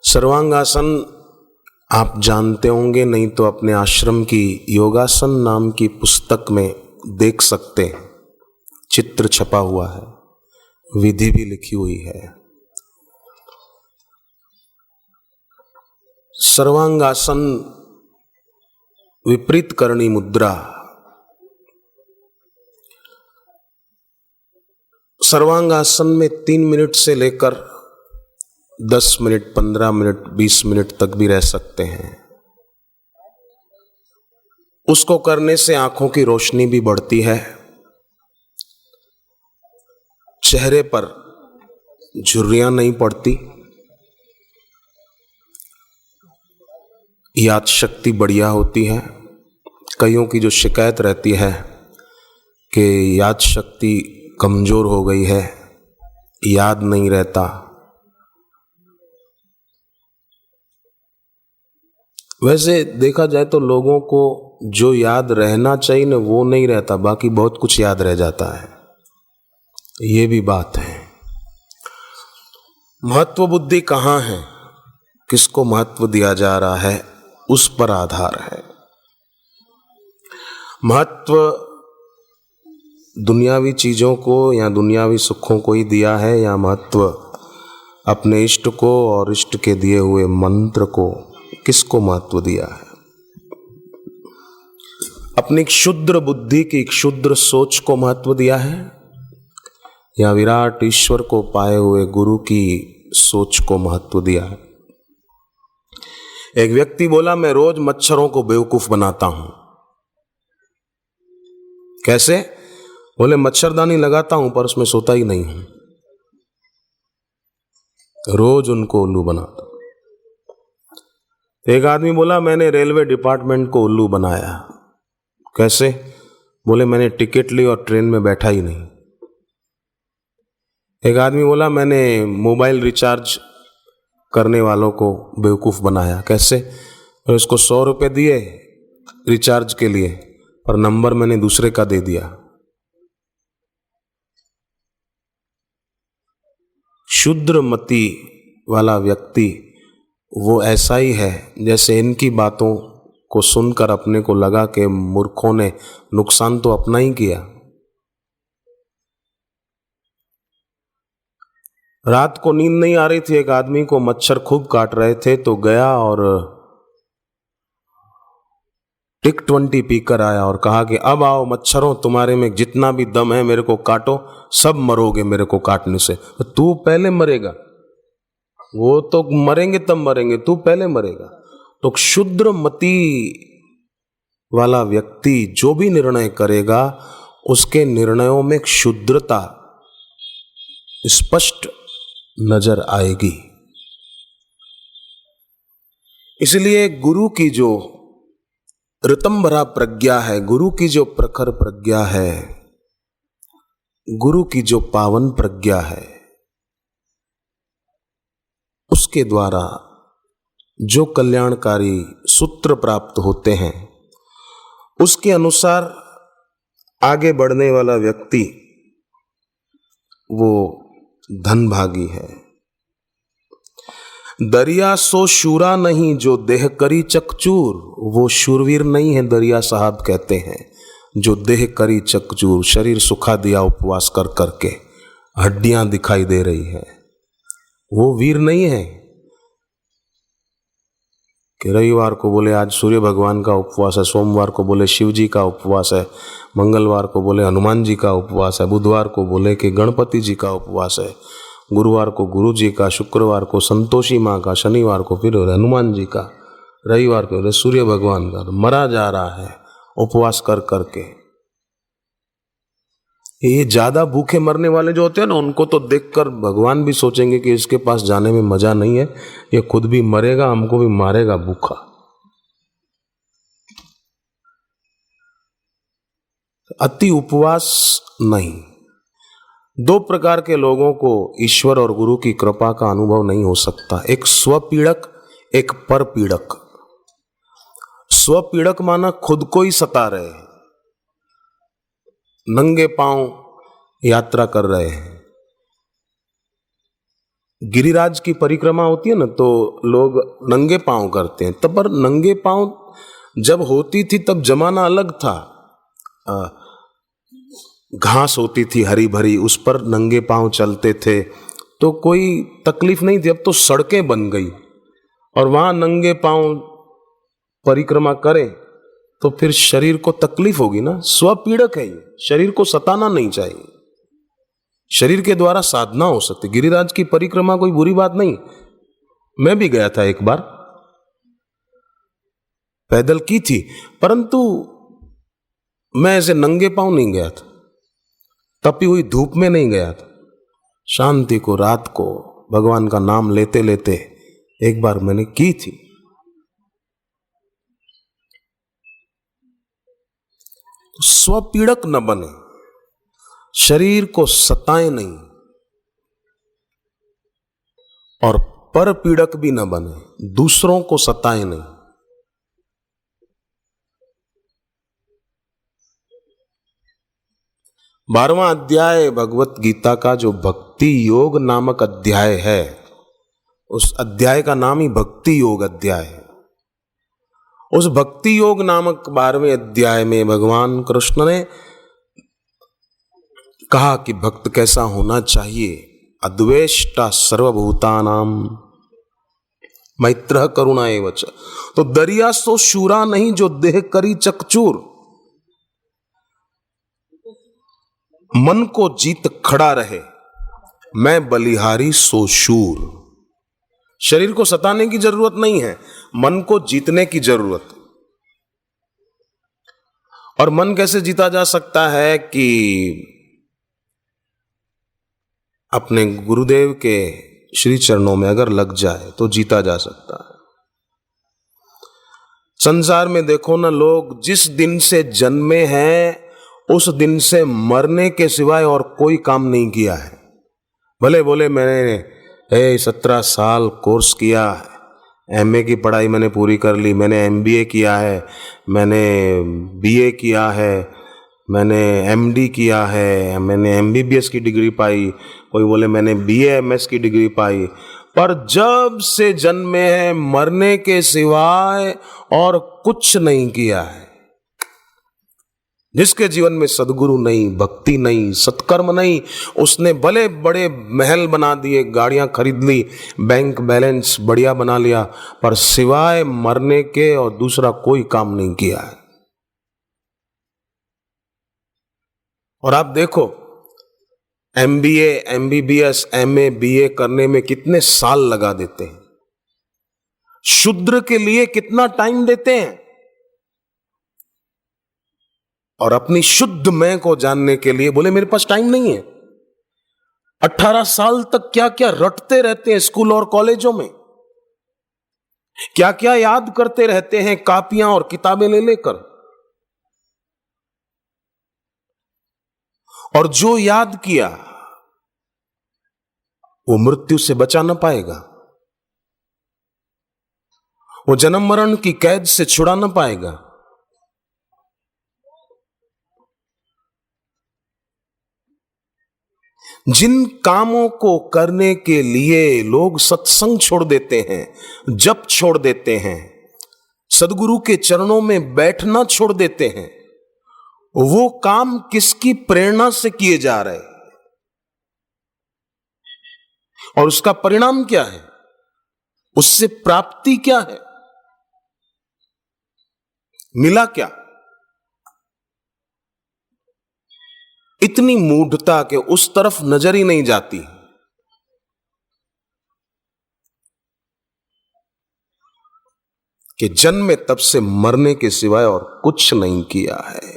सर्वांगासन आप जानते होंगे, नहीं तो अपने आश्रम की योगासन नाम की पुस्तक में देख सकते हैं। चित्र छपा हुआ है, विधि भी लिखी हुई है। सर्वांगासन विपरीत करणी मुद्रा। सर्वांगासन में 3 मिनट से लेकर 10 मिनट, 15 मिनट, 20 मिनट तक भी रह सकते हैं। उसको करने से आंखों की रोशनी भी बढ़ती है, चेहरे पर झुर्रियां नहीं पड़ती, याद शक्ति बढ़िया होती है। कईयों की जो शिकायत रहती है कि याद शक्ति कमजोर हो गई है, याद नहीं रहता, वैसे देखा जाए तो लोगों को जो याद रहना चाहिए ना वो नहीं रहता, बाकी बहुत कुछ याद रह जाता है। ये भी बात है। महत्व बुद्धि कहाँ है, किसको महत्व दिया जा रहा है, उस पर आधार है। महत्व दुनियावी चीजों को या दुनियावी सुखों को ही दिया है, या महत्व अपने इष्ट को और इष्ट के दिए हुए मंत्र को, किसको महत्व दिया है? अपनी क्षुद्र बुद्धि की क्षुद्र सोच को महत्व दिया है, या विराट ईश्वर को पाए हुए गुरु की सोच को महत्व दिया है? एक व्यक्ति बोला, मैं रोज मच्छरों को बेवकूफ बनाता हूं। कैसे? बोले मच्छरदानी लगाता हूं पर उसमें सोता ही नहीं हूं, रोज उनको उल्लू बनाता हूं। एक आदमी बोला, मैंने रेलवे डिपार्टमेंट को उल्लू बनाया। कैसे? बोले मैंने टिकट ली और ट्रेन में बैठा ही नहीं। एक आदमी बोला, मैंने मोबाइल रिचार्ज करने वालों को बेवकूफ बनाया। कैसे? और उसको 100 रुपये दिए रिचार्ज के लिए, पर नंबर मैंने दूसरे का दे दिया। क्षुद्र मति वाला व्यक्ति वो ऐसा ही है जैसे इनकी बातों को सुनकर अपने को लगा कि मूर्खों ने नुकसान तो अपना ही किया। रात को नींद नहीं आ रही थी, एक आदमी को मच्छर खूब काट रहे थे, तो गया और टिक 20 पीकर आया और कहा कि अब आओ मच्छरों, तुम्हारे में जितना भी दम है मेरे को काटो, सब मरोगे मेरे को काटने से। तू पहले मरेगा, वो तो मरेंगे तब मरेंगे, तू पहले मरेगा। तो क्षुद्र मति वाला व्यक्ति जो भी निर्णय करेगा उसके निर्णयों में क्षुद्रता स्पष्ट नजर आएगी। इसलिए गुरु की जो ऋतंभरा प्रज्ञा है, गुरु की जो प्रखर प्रज्ञा है, गुरु की जो पावन प्रज्ञा है, उसके द्वारा जो कल्याणकारी सूत्र प्राप्त होते हैं उसके अनुसार आगे बढ़ने वाला व्यक्ति वो धनभागी है। दरिया सो शूरा नहीं जो देह करी चकचूर, वो शूरवीर नहीं है दरिया साहब कहते हैं जो देह करी चकचूर, शरीर सुखा दिया उपवास कर करके, हड्डियां दिखाई दे रही है, वो वीर नहीं है कि रविवार को बोले आज सूर्य भगवान का उपवास है, सोमवार को बोले शिव जी का उपवास है, मंगलवार को बोले हनुमान जी का उपवास है, बुधवार को बोले कि गणपति जी का उपवास है, गुरुवार को गुरु जी का, शुक्रवार को संतोषी माँ का, शनिवार को फिर हनुमान जी का, रविवार को सूर्य भगवान का। मरा जा रहा है उपवास कर करके। ये ज्यादा भूखे मरने वाले जो होते हैं ना, उनको तो देखकर भगवान भी सोचेंगे कि इसके पास जाने में मजा नहीं है, ये खुद भी मरेगा, हमको भी मारेगा भूखा। अति उपवास नहीं। 2 प्रकार के लोगों को ईश्वर और गुरु की कृपा का अनुभव नहीं हो सकता, एक स्वपीड़क, एक परपीड़क। स्वपीड़क माना खुद को ही सता रहे हैं, नंगे पांव यात्रा कर रहे हैं, गिरिराज की परिक्रमा होती है ना, तो लोग नंगे पांव करते हैं। तब पर नंगे पांव जब होती थी तब जमाना अलग था। घास होती थी हरी भरी, उस पर नंगे पांव चलते थे तो कोई तकलीफ नहीं थी। अब तो सड़कें बन गई और वहां नंगे पांव परिक्रमा करें तो फिर शरीर को तकलीफ होगी ना। स्वपीड़क है ये, शरीर को सताना नहीं चाहिए। शरीर के द्वारा साधना हो सकती। गिरिराज की परिक्रमा कोई बुरी बात नहीं। मैं भी गया था एक बार, पैदल की थी, परंतु मैं ऐसे नंगे पांव नहीं गया था, तपी हुई धूप में नहीं गया था। शांति को, रात को भगवान का नाम लेते लेते एक बार मैंने की थी। तो स्वपीड़क न बने, शरीर को सताए नहीं और पर पीड़क भी न बने, दूसरों को सताए नहीं। बारहवां अध्याय भगवत गीता का जो भक्ति योग नामक अध्याय है, उस अध्याय का नाम ही भक्ति योग अध्याय है। उस भक्ति योग नामक 12वें अध्याय में भगवान कृष्ण ने कहा कि भक्त कैसा होना चाहिए। अद्वेष्टा सर्वभूतानाम मैत्रः करुणा एव च। तो दरिया सो शूरा नहीं जो देह करी चकचूर। मन को जीत खड़ा रहे, मैं बलिहारी सो शूर। शरीर को सताने की जरूरत नहीं है, मन को जीतने की जरूरत। और मन कैसे जीता जा सकता है कि अपने गुरुदेव के श्री चरणों में अगर लग जाए तो जीता जा सकता है। संसार में देखो ना, लोग जिस दिन से जन्मे हैं उस दिन से मरने के सिवाय और कोई काम नहीं किया है। भले बोले मैंने 17 साल कोर्स किया, एमए की पढ़ाई मैंने पूरी कर ली, मैंने एमबीए किया है, मैंने बीए किया है, मैंने एमडी किया है, मैंने एमबीबीएस की डिग्री पाई, कोई बोले मैंने बीएएमएस की डिग्री पाई, पर जब से जन्मे हैं मरने के सिवाय और कुछ नहीं किया है। जिसके जीवन में सद्गुरु नहीं, भक्ति नहीं, सत्कर्म नहीं, उसने भले बड़े महल बना दिए, गाड़ियां खरीद ली, बैंक बैलेंस बढ़िया बना लिया, पर सिवाय मरने के और दूसरा कोई काम नहीं किया है। और आप देखो, एमबीए, एमबीबीएस, एमए, बीए करने में कितने साल लगा देते हैं, शूद्र के लिए कितना टाइम देते हैं, और अपनी शुद्ध मैं को जानने के लिए बोले मेरे पास टाइम नहीं है। 18 साल तक क्या क्या रटते रहते हैं स्कूल और कॉलेजों में, क्या क्या याद करते रहते हैं कापियां और किताबें ले लेकर, और जो याद किया वो मृत्यु से बचा ना पाएगा, वो जन्म मरण की कैद से छुड़ा ना पाएगा। जिन कामों को करने के लिए लोग सत्संग छोड़ देते हैं, जप छोड़ देते हैं, सदगुरु के चरणों में बैठना छोड़ देते हैं, वो काम किसकी प्रेरणा से किए जा रहे हैं और उसका परिणाम क्या है, उससे प्राप्ति क्या है, मिला क्या। इतनी मूढ़ता के उस तरफ नजर ही नहीं जाती कि जन्मे तब से मरने के सिवाय और कुछ नहीं किया है।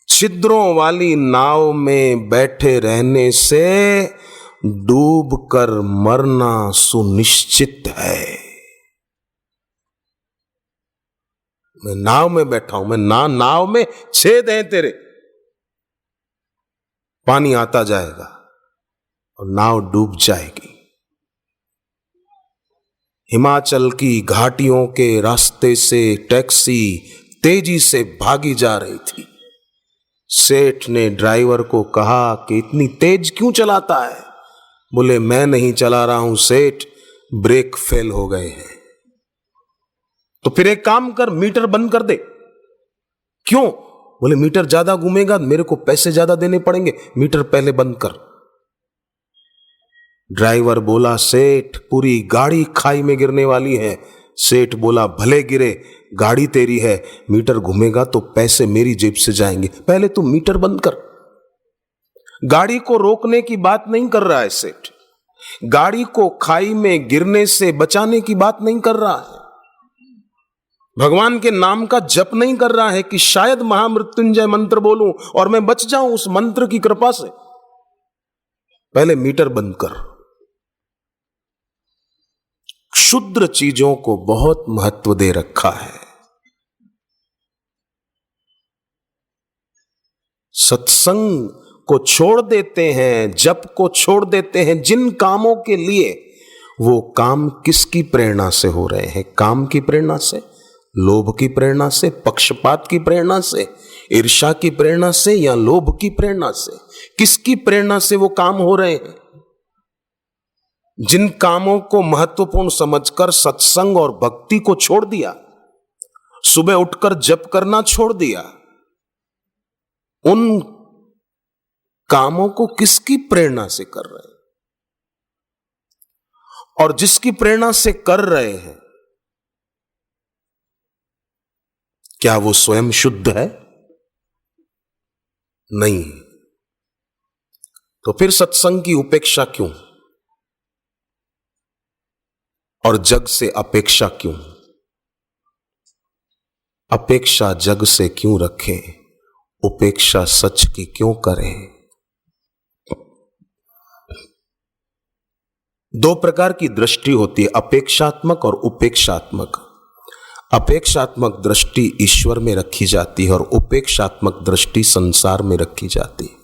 छिद्रों वाली नाव में बैठे रहने से डूब कर मरना सुनिश्चित है। मैं नाव में बैठा हूं, मैं नाव में छेद हैं तेरे, पानी आता जाएगा और नाव डूब जाएगी। हिमाचल की घाटियों के रास्ते से टैक्सी तेजी से भागी जा रही थी। सेठ ने ड्राइवर को कहा कि इतनी तेज क्यों चलाता है? बोले मैं नहीं चला रहा हूं सेठ, ब्रेक फेल हो गए हैं। तो फिर एक काम कर, मीटर बंद कर दे। क्यों? बोले मीटर ज्यादा घूमेगा, मेरे को पैसे ज्यादा देने पड़ेंगे, मीटर पहले बंद कर। ड्राइवर बोला सेठ पूरी गाड़ी खाई में गिरने वाली है। सेठ बोला भले गिरे, गाड़ी तेरी है, मीटर घूमेगा तो पैसे मेरी जेब से जाएंगे, पहले तू मीटर बंद कर। गाड़ी को रोकने की बात नहीं कर रहा है सेठ, गाड़ी को खाई में गिरने से बचाने की बात नहीं कर रहा है, भगवान के नाम का जप नहीं कर रहा है कि शायद महामृत्युंजय मंत्र बोलूं और मैं बच जाऊं उस मंत्र की कृपा से। पहले मीटर बंद कर। क्षुद्र चीजों को बहुत महत्व दे रखा है। सत्संग को छोड़ देते हैं, जप को छोड़ देते हैं, जिन कामों के लिए वो काम किसकी प्रेरणा से हो रहे हैं? काम की प्रेरणा से, लोभ की प्रेरणा से, पक्षपात की प्रेरणा से, ईर्ष्या की प्रेरणा से या लोभ की प्रेरणा से? किसकी प्रेरणा से वो काम हो रहे हैं? जिन कामों को महत्वपूर्ण समझकर सत्संग और भक्ति को छोड़ दिया, सुबह उठकर जप करना छोड़ दिया, उन कामों को किसकी प्रेरणा से कर रहे हैं? और जिसकी प्रेरणा से कर रहे हैं, क्या वो स्वयं शुद्ध है? नहीं। तो फिर सत्संग की उपेक्षा क्यों? और जग से अपेक्षा क्यों? अपेक्षा जग से क्यों रखें? उपेक्षा सच की क्यों करें? दो प्रकार की दृष्टि होती है, अपेक्षात्मक और उपेक्षात्मक। अपेक्षात्मक दृष्टि ईश्वर में रखी जाती है और उपेक्षात्मक दृष्टि संसार में रखी जाती है।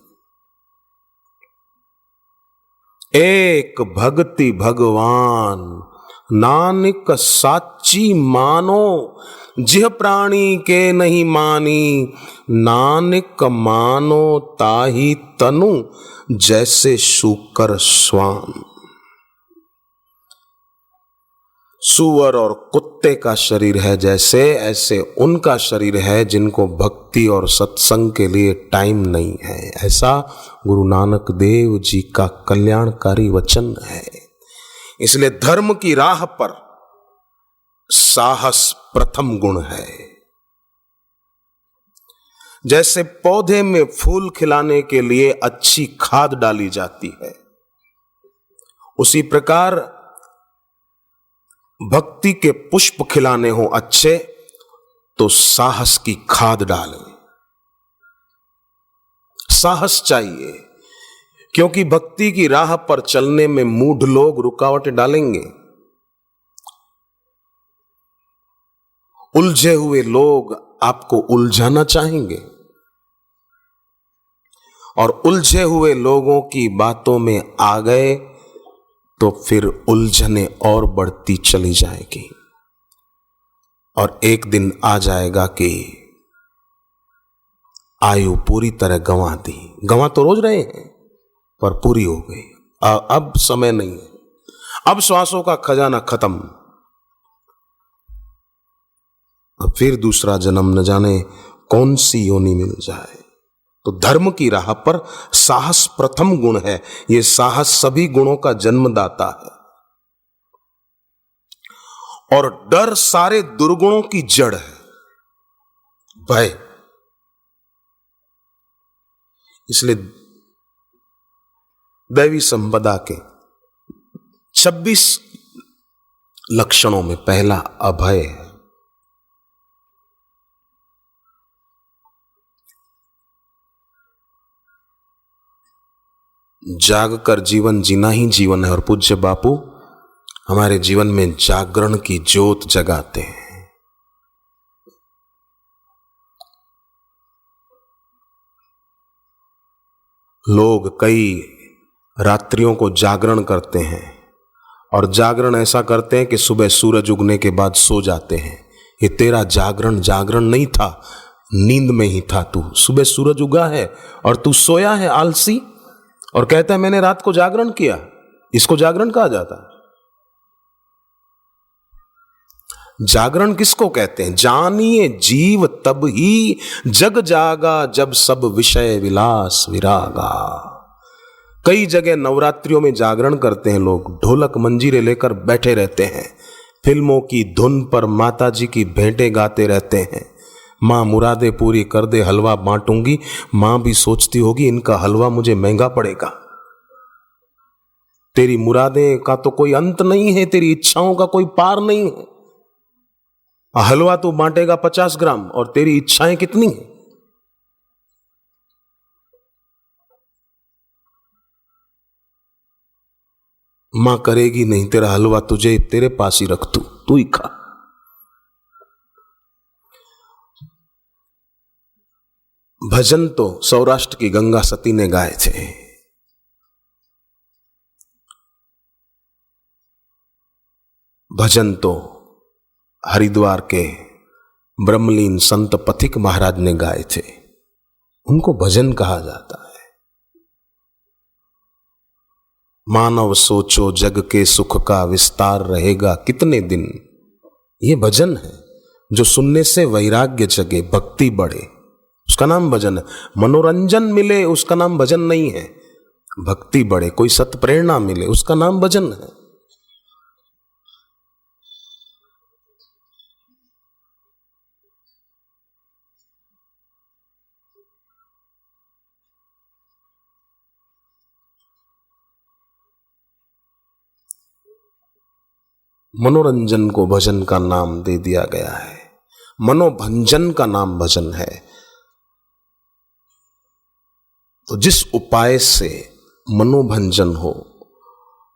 एक भक्ति भगवान नानक साची मानो, जिह प्राणी के नहीं मानी, नानक मानो ताही तनु, जैसे शूकर स्वान। सूअर और कुत्ते का शरीर है जैसे, ऐसे उनका शरीर है जिनको भक्ति और सत्संग के लिए टाइम नहीं है। ऐसा गुरु नानक देव जी का कल्याणकारी वचन है। इसलिए धर्म की राह पर साहस प्रथम गुण है। जैसे पौधे में फूल खिलाने के लिए अच्छी खाद डाली जाती है, उसी प्रकार भक्ति के पुष्प खिलाने हो अच्छे तो साहस की खाद डालें। साहस चाहिए, क्योंकि भक्ति की राह पर चलने में मूढ़ लोग रुकावट डालेंगे। उलझे हुए लोग आपको उलझाना चाहेंगे और उलझे हुए लोगों की बातों में आ गए तो फिर उलझने और बढ़ती चली जाएगी और एक दिन आ जाएगा कि आयु पूरी तरह गंवा दी। गंवा तो रोज रहे हैं पर पूरी हो गई, अब समय नहीं है, अब श्वासों का खजाना खत्म, अब फिर दूसरा जन्म न जाने कौन सी योनि मिल जाए। तो धर्म की राह पर साहस प्रथम गुण है। यह साहस सभी गुणों का जन्मदाता है और डर सारे दुर्गुणों की जड़ है, भय। इसलिए दैवी संपदा के 26 लक्षणों में पहला अभय है। जागकर जीवन जीना ही जीवन है और पूज्य बापू हमारे जीवन में जागरण की ज्योत जगाते हैं। लोग कई रात्रियों को जागरण करते हैं और जागरण ऐसा करते हैं कि सुबह सूरज उगने के बाद सो जाते हैं। ये तेरा जागरण नहीं था, नींद में ही था तू। सुबह सूरज उगा है और तू सोया है आलसी और कहता है मैंने रात को जागरण किया। इसको जागरण कहा जाता है। जागरण किसको कहते हैं? जानिए जीव तब ही जग जागा, जब सब विषय विलास विरागा। कई जगह नवरात्रियों में जागरण करते हैं लोग, ढोलक मंजीरे लेकर बैठे रहते हैं, फिल्मों की धुन पर माता जी की भेंटें गाते रहते हैं। माँ मुरादे पूरी कर दे, हलवा बांटूंगी। माँ भी सोचती होगी इनका हलवा मुझे महंगा पड़ेगा। तेरी मुरादें का तो कोई अंत नहीं है, तेरी इच्छाओं का कोई पार नहीं है। हलवा तो बांटेगा 50 ग्राम और तेरी इच्छाएं कितनी हैं? मां करेगी नहीं, तेरा हलवा तुझे तेरे पास ही रख, तू ही खा। भजन तो सौराष्ट्र की गंगा सती ने गाए थे। भजन तो हरिद्वार के ब्रह्मलीन संत पथिक महाराज ने गाए थे, उनको भजन कहा जाता है। मानव सोचो जग के सुख का विस्तार रहेगा कितने दिन, ये भजन है। जो सुनने से वैराग्य जगे, भक्ति बढ़े, उसका नाम भजन है। मनोरंजन मिले उसका नाम भजन नहीं है। भक्ति बढ़े, कोई सत्प्रेरणा मिले, उसका नाम भजन है। मनोरंजन को भजन का नाम दे दिया गया है। मनोभंजन का नाम भजन है। तो जिस उपाय से मनोभंजन हो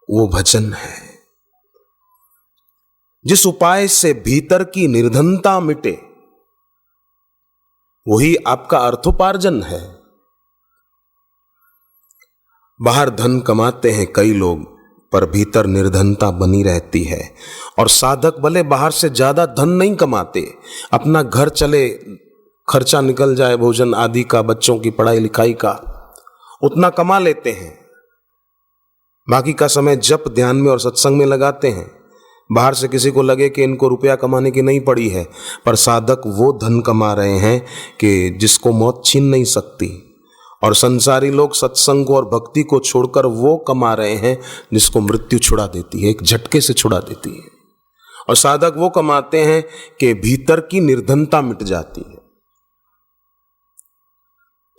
वो भजन है। जिस उपाय से भीतर की निर्धनता मिटे वही आपका अर्थोपार्जन है। बाहर धन कमाते हैं कई लोग, पर भीतर निर्धनता बनी रहती है। और साधक भले बाहर से ज्यादा धन नहीं कमाते, अपना घर चले, खर्चा निकल जाए भोजन आदि का, बच्चों की पढ़ाई लिखाई का, उतना कमा लेते हैं। बाकी का समय जप ध्यान में और सत्संग में लगाते हैं। बाहर से किसी को लगे कि इनको रुपया कमाने की नहीं पड़ी है, पर साधक वो धन कमा रहे हैं कि जिसको मौत छीन नहीं सकती। और संसारी लोग सत्संग और भक्ति को छोड़कर वो कमा रहे हैं जिसको मृत्यु छुड़ा देती है, एक झटके से छुड़ा देती है। और साधक वो कमाते हैं कि भीतर की निर्धनता मिट जाती है।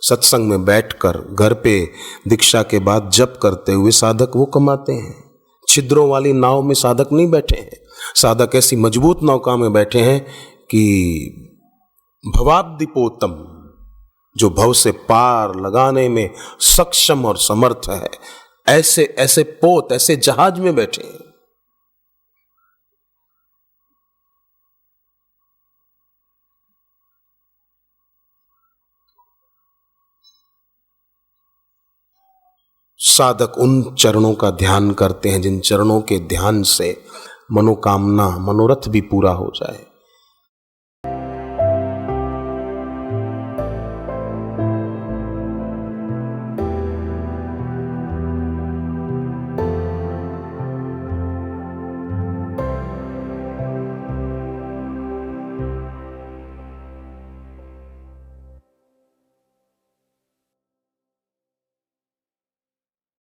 सत्संग में बैठकर घर पे दीक्षा के बाद जप करते हुए साधक वो कमाते हैं। छिद्रों वाली नाव में साधक नहीं बैठे हैं। साधक ऐसी मजबूत नौका में बैठे हैं कि भवाब्दिपोतम, जो भव से पार लगाने में सक्षम और समर्थ है, ऐसे ऐसे पोत, ऐसे जहाज में बैठे हैं। साधक उन चरणों का ध्यान करते हैं जिन चरणों के ध्यान से मनोकामना, मनोरथ भी पूरा हो जाए।